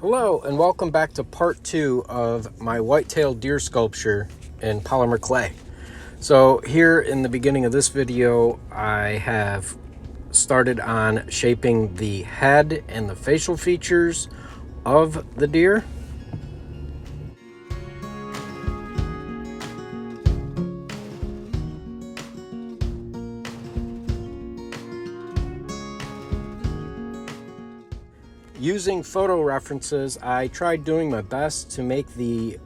Hello and welcome back to part 2 of my whitetail deer sculpture in polymer clay. So here in the beginning of this video, I have started on shaping the head and the facial features of the deer. Using photo references, I tried doing my best to make the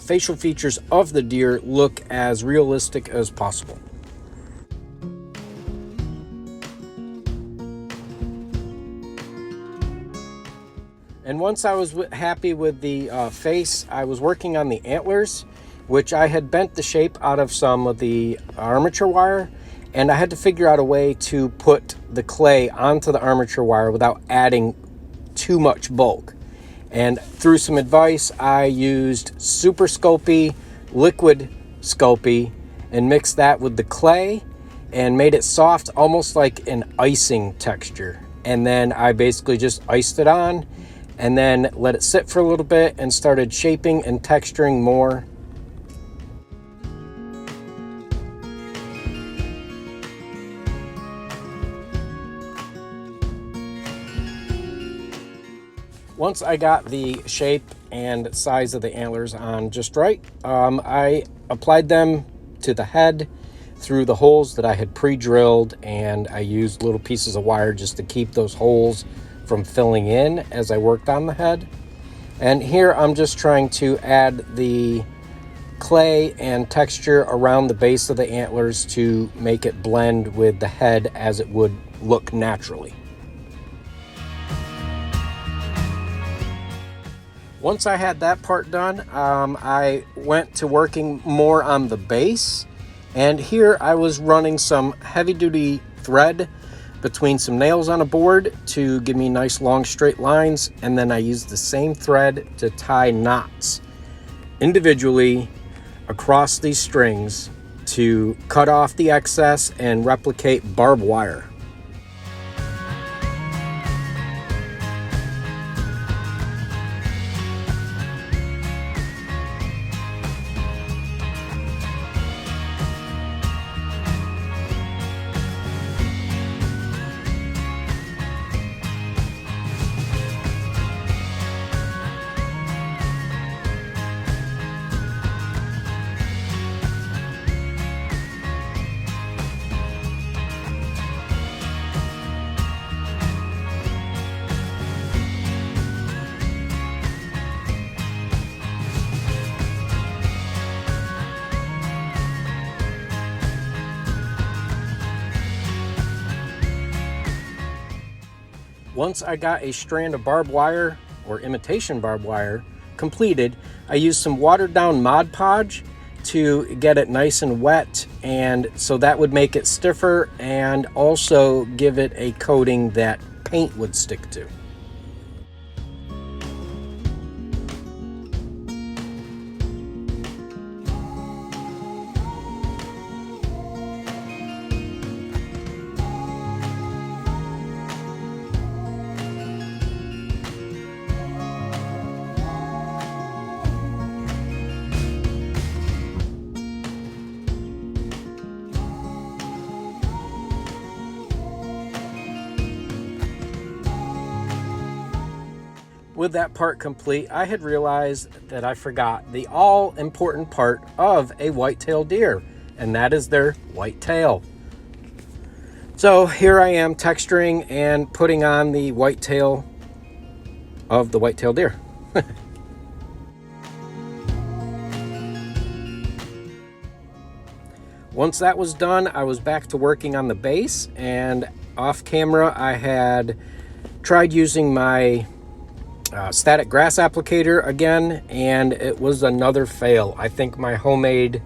facial features of the deer look as realistic as possible. And once I was happy with the face, I was working on the antlers, which I had bent the shape out of some of the armature wire, and I had to figure out a way to put the clay onto the armature wire without adding too much bulk. And through some advice, I used Super Sculpey liquid Sculpey and mixed that with the clay and made it soft, almost like an icing texture. And then I basically just iced it on and then let it sit for a little bit and started shaping and texturing more. Once I got the shape and size of the antlers on just right, I applied them to the head through the holes that I had pre-drilled, and I used little pieces of wire just to keep those holes from filling in as I worked on the head. And here I'm just trying to add the clay and texture around the base of the antlers to make it blend with the head as it would look naturally. Once I had that part done, I went to working more on the base, and here I was running some heavy-duty thread between some nails on a board to give me nice long straight lines, and then I used the same thread to tie knots individually across these strings to cut off the excess and replicate barbed wire. Once I got a strand of barbed wire, or imitation barbed wire, completed, I used some watered down Mod Podge to get it nice and wet, and so that would make it stiffer and also give it a coating that paint would stick to. With that part complete, I had realized that I forgot the all-important part of a whitetail deer, and that is their white tail. So here I am texturing and putting on the white tail of the whitetail deer. Once that was done, I was back to working on the base, and off camera I had tried using my static grass applicator again, and it was another fail. I think my homemade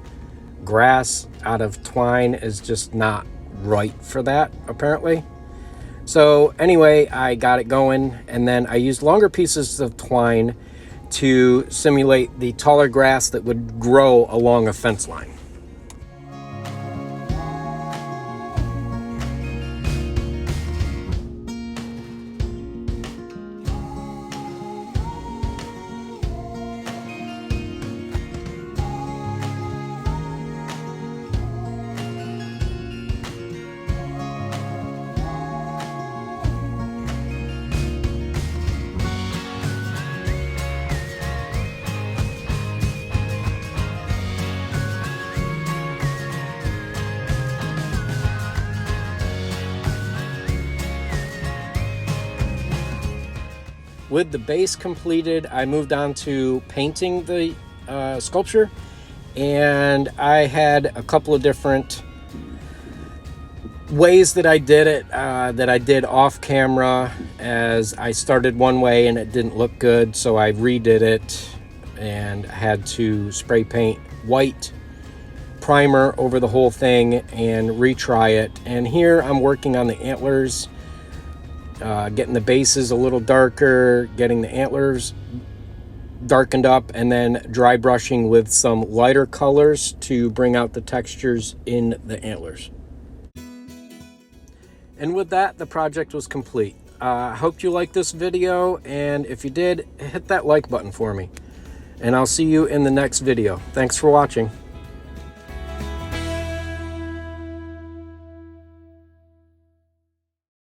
grass out of twine is just not right for that, apparently. So anyway, I got it going, and then I used longer pieces of twine to simulate the taller grass that would grow along a fence line. with the base completed, I moved on to painting the sculpture, and I had a couple of different ways that I did it, that I did off camera, as I started one way and it didn't look good, so I redid it and had to spray paint white primer over the whole thing and retry it. And here I'm working on the antlers, getting the bases a little darker, getting the antlers darkened up, and then dry brushing with some lighter colors to bring out the textures in the antlers. And with that, the project was complete. I hope you liked this video, and if you did, hit that like button for me. And I'll see you in the next video. Thanks for watching.